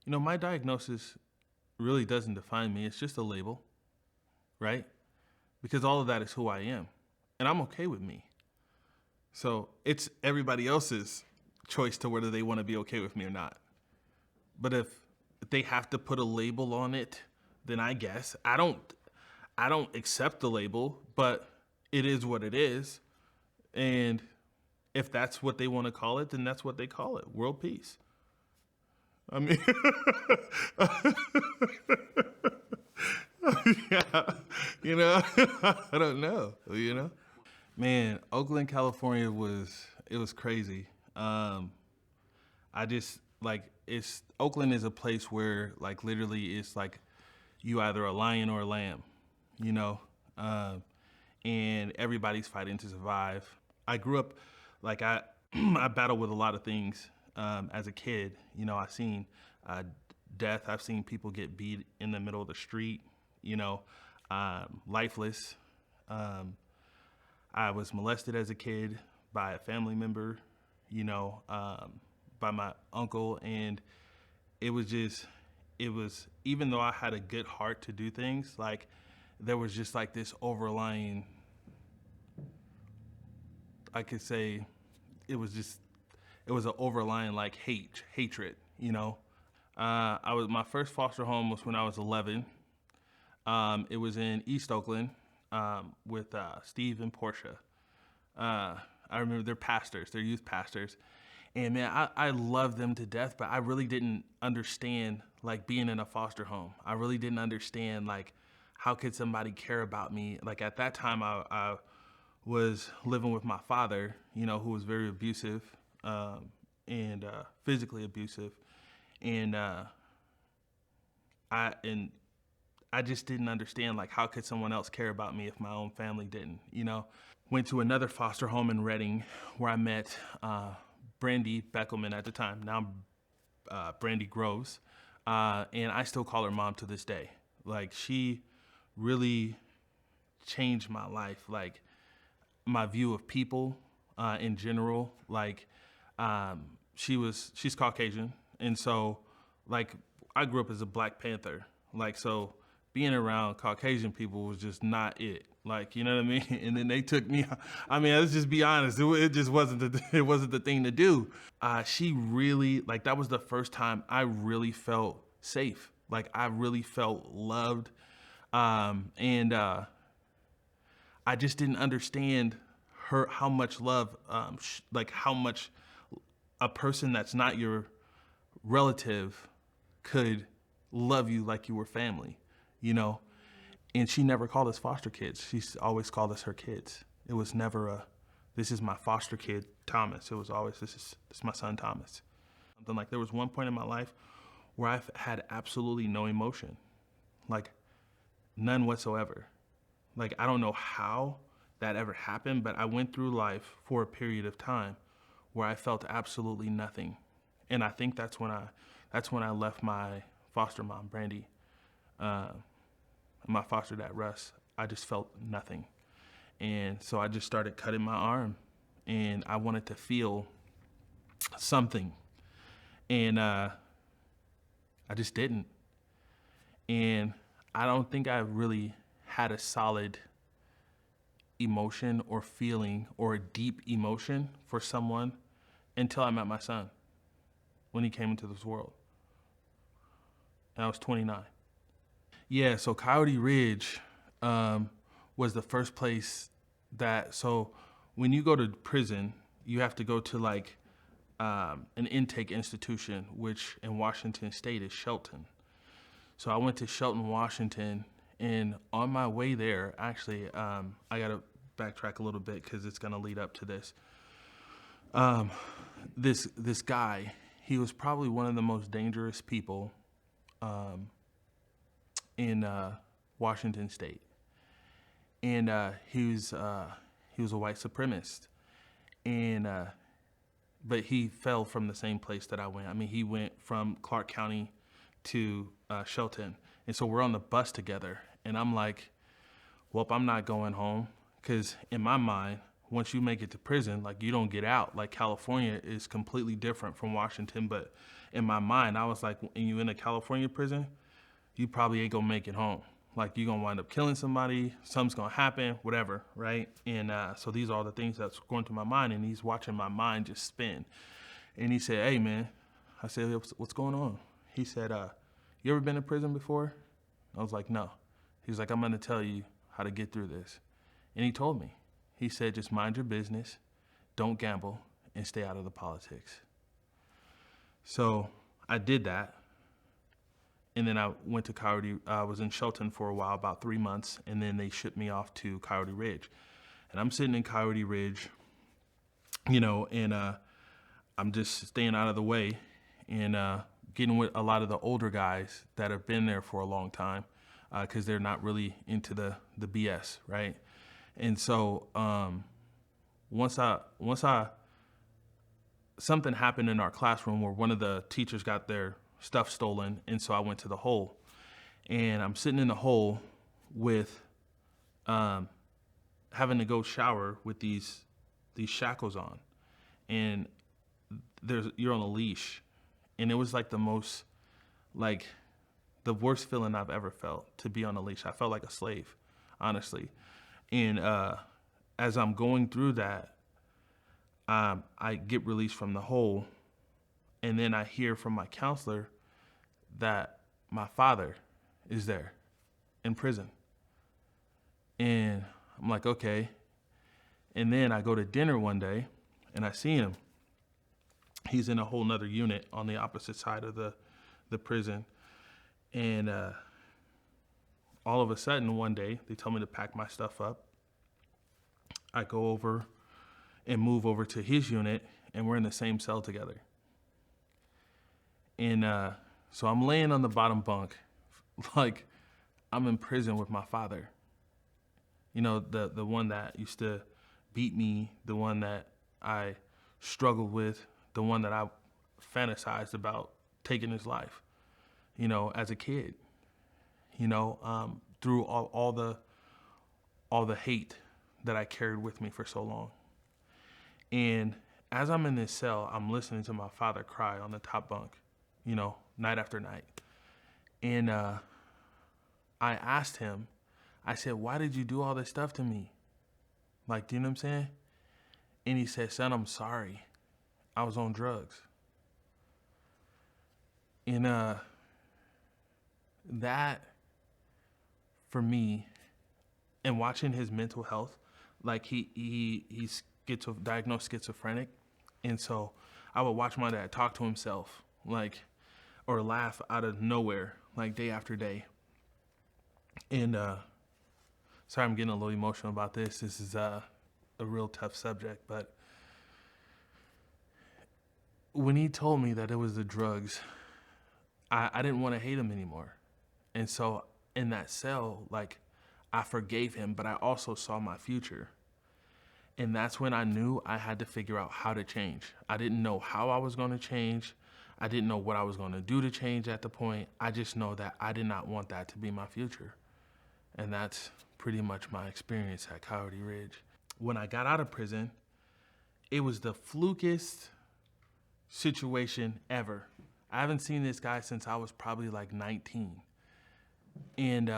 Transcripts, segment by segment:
My diagnosis really doesn't define me. It's just a label, right? Because all of that is who I am. And I'm okay with me. So it's everybody else's choice to whether they want to be okay with me or not. But if they have to put a label on it, then I guess I don't accept the label, but it is what it is. And if that's what they want to call it, then that's what they call it. World peace. I mean, yeah, I don't know. Man, Oakland, California was crazy. I just like it's Oakland is a place where like literally it's like you either a lion or a lamb, you know, um, and everybody's fighting to survive. I grew up like I I battled with a lot of things as a kid. I seen uh, death. I've seen people get beat in the middle of the street. Lifeless. Um, I was molested as a kid by a family member, you know, um, by my uncle. And it was just, it was, even though I had a good heart to do things, like there was just like this overlying, I could say, it was just, it was an overlying like hatred, you know. My first foster home was when I was 11. It was in East Oakland with Steve and Portia. I remember they're pastors, they're youth pastors. And man, I love them to death, but I really didn't understand like being in a foster home. I really didn't understand like how could somebody care about me? Like at that time, I was living with my father, who was very abusive and physically abusive. And and I just didn't understand like how could someone else care about me if my own family didn't. Went to another foster home in Reading where I met Brandy Beckelman at the time, now Brandy Groves, and I still call her mom to this day. Like she really changed my life, like my view of people in general. Like she's Caucasian, and so like I grew up as a Black Panther. Like so being around Caucasian people was just not it. Like, you know what I mean? And then they took me. I mean, let's just be honest. It just wasn't it wasn't the thing to do. She really like that was the first time I really felt safe. Like I really felt loved, and I just didn't understand her how much love, like how much a person that's not your relative could love you like you were family, you know? And she never called us foster kids. She's always called us her kids. It was never this is my foster kid, Thomas. It was always, this is my son, Thomas. Something like there was one point in my life where I've had absolutely no emotion, like none whatsoever. Like, I don't know how that ever happened, but I went through life for a period of time where I felt absolutely nothing. And I think that's when I left my foster mom, Brandy, uh, my foster dad, Russ. I just felt nothing. And so I just started cutting my arm and I wanted to feel something. And I just didn't. And I don't think I really had a solid emotion or feeling or a deep emotion for someone until I met my son when he came into this world. And I was 29. Yeah, so Coyote Ridge was the first place so when you go to prison, you have to go to like an intake institution, which in Washington State is Shelton. So I went to Shelton, Washington, and on my way there, actually, I gotta backtrack a little bit because it's gonna lead up to this. Um, this guy, he was probably one of the most dangerous people um, in Washington State, and he was a white supremacist, and but he fell from the same place that I went. I mean, he went from Clark County to Shelton, and so we're on the bus together, and I'm like, well, I'm not going home, because in my mind, once you make it to prison, like you don't get out. Like California is completely different from Washington. But in my mind, I was like, when you in a California prison, you probably ain't gonna make it home. Like you're gonna wind up killing somebody, something's gonna happen, whatever, right? And so these are all the things that's going through my mind, and he's watching my mind just spin. And he said, hey man, I said, what's going on? He said, you ever been in prison before? I was like, no. He's like, I'm gonna tell you how to get through this. And he told me, he said, just mind your business, don't gamble, and stay out of the politics. So I did that. And then I went to Coyote, I was in Shelton for a while, about 3 months, and then they shipped me off to Coyote Ridge. And I'm sitting in Coyote Ridge, and I'm just staying out of the way and getting with a lot of the older guys that have been there for a long time, because they're not really into the BS, right? And so once something happened in our classroom where one of the teachers got their stuff stolen, and so I went to the hole, and I'm sitting in the hole with having to go shower with these shackles on, and you're on a leash, and it was like the worst feeling I've ever felt, to be on a leash. I felt like a slave, honestly. And as I'm going through that, I get released from the hole, and then I hear from my counselor that my father is there in prison. And I'm like, okay. And then I go to dinner one day and I see him. He's in a whole nother unit on the opposite side of the prison. And all of a sudden one day they tell me to pack my stuff up. I go over and move over to his unit, and we're in the same cell together. And so I'm laying on the bottom bunk, like I'm in prison with my father. You know, the one that used to beat me, the one that I struggled with, the one that I fantasized about taking his life, as a kid, through all the hate that I carried with me for so long. And as I'm in this cell, I'm listening to my father cry on the top bunk, night after night. And I asked him, I said, why did you do all this stuff to me? Like, do you know what I'm saying? And he said, son, I'm sorry. I was on drugs. And that, for me, and watching his mental health, like he's diagnosed schizophrenic. And so I would watch my dad talk to himself, or laugh out of nowhere, day after day. And sorry, I'm getting a little emotional about this. This is a real tough subject, but when he told me that it was the drugs, I didn't want to hate him anymore. And so in that cell, I forgave him, but I also saw my future. And that's when I knew I had to figure out how to change. I didn't know how I was going to change. I didn't know what I was going to do to change at the point. I just know that I did not want that to be my future. And that's pretty much my experience at Coyote Ridge. When I got out of prison, it was the flukiest situation ever. I haven't seen this guy since I was probably 19. And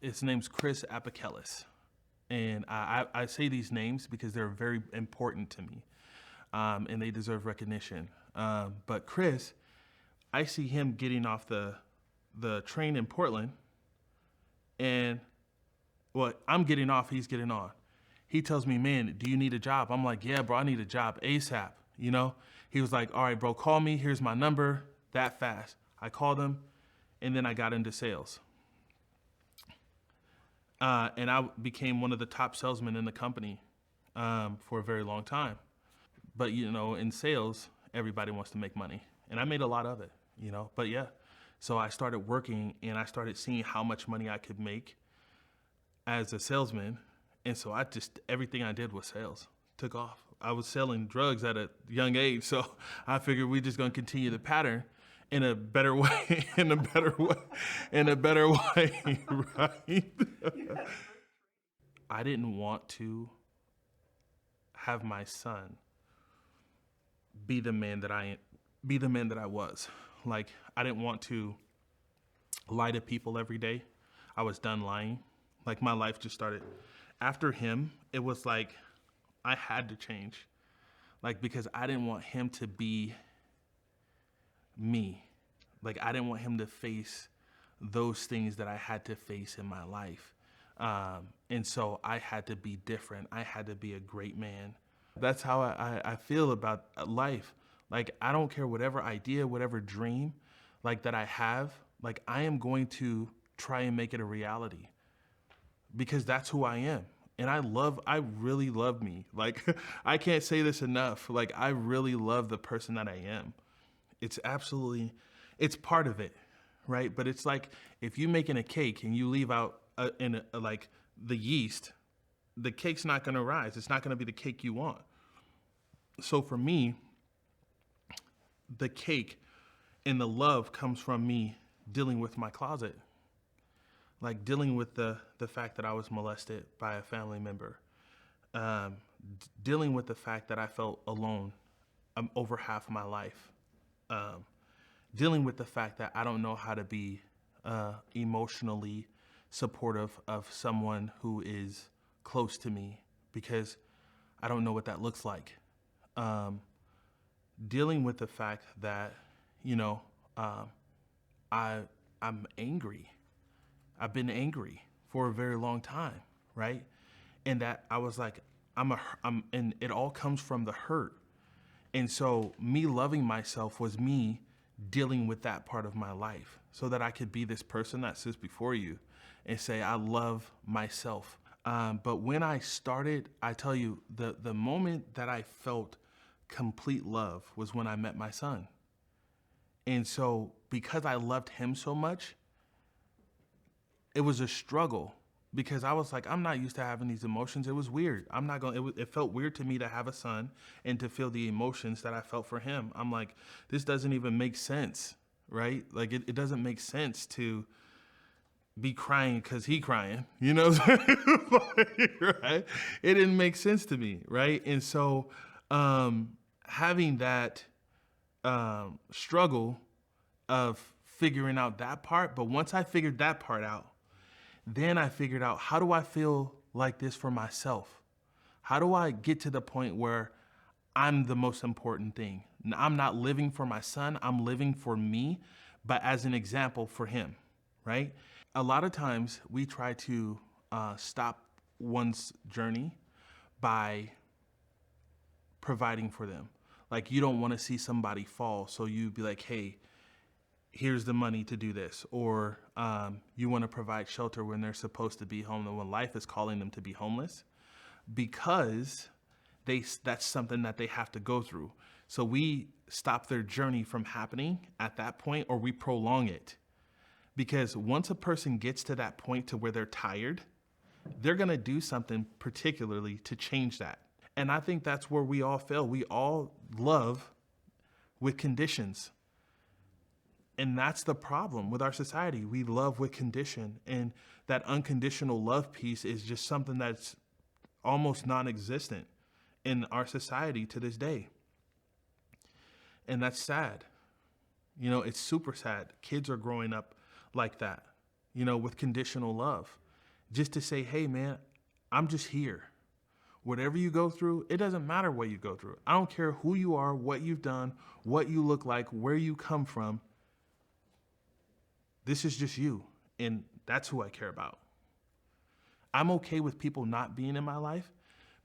his name's Chris Apikelis. And I say these names because they're very important to me, and they deserve recognition. But Chris, I see him getting off the train in Portland, and I'm getting off, he's getting on. He tells me, man, do you need a job? I'm like, yeah, bro, I need a job ASAP, He was like, all right, bro, call me, here's my number, that fast. I called him, and then I got into sales. And I became one of the top salesmen in the company for a very long time. But, in sales, everybody wants to make money. And I made a lot of it, But yeah, so I started working, and I started seeing how much money I could make as a salesman. And so everything I did was sales, took off. I was selling drugs at a young age, so I figured we're just going to continue the pattern in a better way, right? I didn't want to have my son be the man that I was. Like, I didn't want to lie to people every day. I was done lying. Like, my life just started. After him, it was like I had to change. Like, because I didn't want him to be me. Like, I didn't want him to face those things that I had to face in my life. And so I had to be different. I had to be a great man. That's how I feel about life. Like, I don't care whatever idea, whatever dream, like, that I have, like, I am going to try and make it a reality because that's who I am. And I really love me. Like, I can't say this enough. Like, I really love the person that I am. It's it's part of it, right? But it's like if you making a cake and you leave out like the yeast, the cake's not gonna rise. It's not gonna be the cake you want. So for me, the cake and the love comes from me dealing with my closet, like dealing with the fact that I was molested by a family member, dealing with the fact that I felt alone over half of my life, dealing with the fact that I don't know how to be emotionally supportive of someone who is close to me because I don't know what that looks like. Dealing with the fact that, I'm angry. I've been angry for a very long time, right? And that I was like, and it all comes from the hurt. And so me loving myself was me dealing with that part of my life so that I could be this person that sits before you and say, I love myself. But when I started, I tell you, the moment that I felt complete love was when I met my son. And so because I loved him so much, it was a struggle because I was like, I'm not used to having these emotions. It was weird. It felt weird to me to have a son and to feel the emotions that I felt for him. I'm like, this doesn't even make sense, right? Like it doesn't make sense to be crying because he crying, right? It didn't make sense to me, right? And so having that struggle of figuring out that part, but once I figured that part out, then I figured out, how do I feel like this for myself? How do I get to the point where I'm the most important thing? I'm not living for my son, I'm living for me, but as an example for him, right? A lot of times we try to stop one's journey by providing for them. Like, you don't want to see somebody fall, so you be like, hey, here's the money to do this. Or you want to provide shelter when they're supposed to be homeless, when life is calling them to be homeless, because that's something that they have to go through. So we stop their journey from happening at that point, or we prolong it. Because once a person gets to that point to where they're tired, they're going to do something particularly to change that. And I think that's where we all fail. We all love with conditions. And that's the problem with our society. We love with condition. And that unconditional love piece is just something that's almost non-existent in our society to this day. And that's sad. It's super sad. Kids are growing up like that, with conditional love. Just to say, hey, man, I'm just here. Whatever you go through, it doesn't matter what you go through. I don't care who you are, what you've done, what you look like, where you come from. This is just you, and that's who I care about. I'm okay with people not being in my life,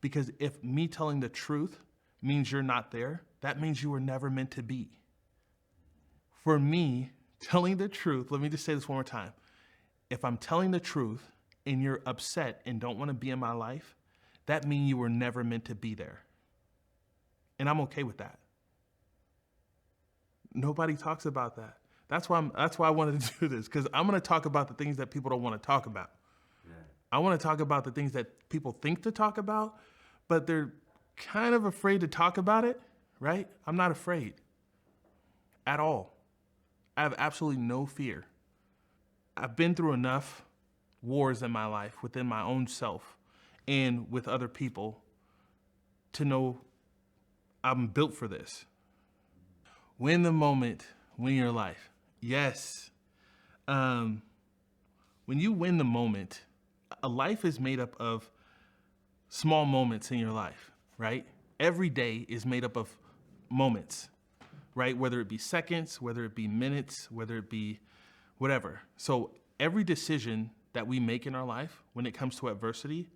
because if me telling the truth means you're not there, that means you were never meant to be. For me, telling the truth, let me just say this one more time. If I'm telling the truth and you're upset and don't want to be in my life, that means you were never meant to be there. And I'm okay with that. Nobody talks about that. That's why I wanted to do this, because I'm going to talk about the things that people don't want to talk about. Yeah. I want to talk about the things that people think to talk about, but they're kind of afraid to talk about it, right? I'm not afraid at all. I have absolutely no fear. I've been through enough wars in my life within my own self and with other people to know I'm built for this. Win the moment, win your life. Yes. When you win the moment, a life is made up of small moments in your life, right? Every day is made up of moments, right? Whether it be seconds, whether it be minutes, whether it be whatever. So every decision that we make in our life when it comes to adversity,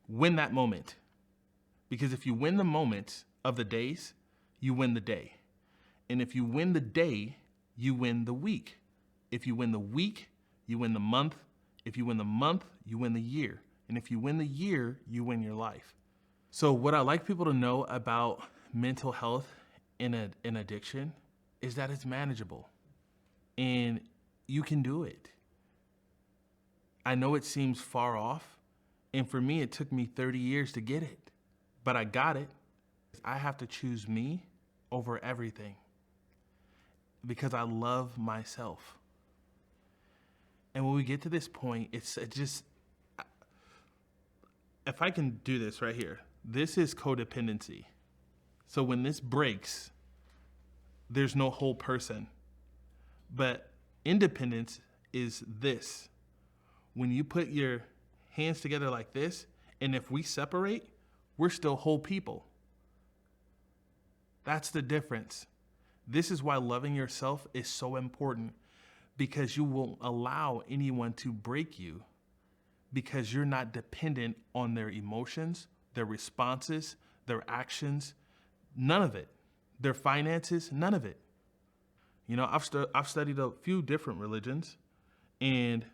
win that moment. Because if you win the moment of the days, you win the day. And if you win the day, you win the week. If you win the week, you win the month. If you win the month, you win the year. And if you win the year, you win your life. So what I like people to know about mental health in addiction is that it's manageable and you can do it. I know it seems far off, and for me, it took me 30 years to get it, but I got it. I have to choose me over everything because I love myself. And when we get to this point, it's just, if I can do this right here, this is codependency. So when this breaks, there's no whole person. But independence is this. When you put your hands together like this, and if we separate, we're still whole people. That's the difference. This is why loving yourself is so important, because you won't allow anyone to break you, because you're not dependent on their emotions, their responses, their actions, none of it. Their finances, none of it. You know, I've studied a few different religions, and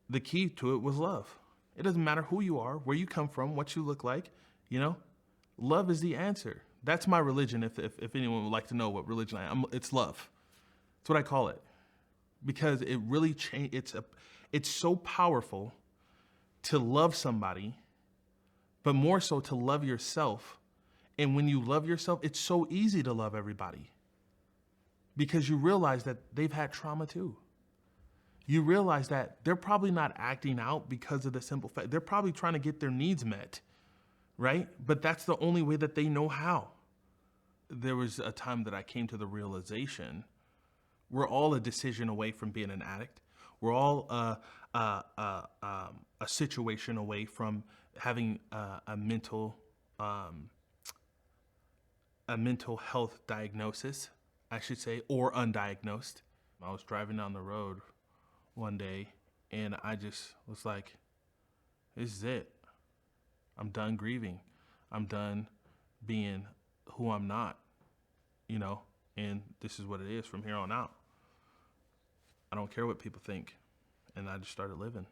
the key to it was love. It doesn't matter who you are, where you come from, what you look like, you know, love is the answer. That's my religion. If anyone would like to know what religion I am, it's love. That's what I call it, because it really it's so powerful to love somebody, but more so to love yourself. And when you love yourself, it's so easy to love everybody, because you realize that they've had trauma too. You realize that they're probably not acting out because of the simple fact, they're probably trying to get their needs met, right? But that's the only way that they know how. There was a time that I came to the realization, we're all a decision away from being an addict. We're all a situation away from having a mental health diagnosis, I should say, or undiagnosed. I was driving down the road one day and I just was like, this is it. I'm done grieving. I'm done being who I'm not, you know, and this is what it is from here on out. I don't care what people think. And I just started living.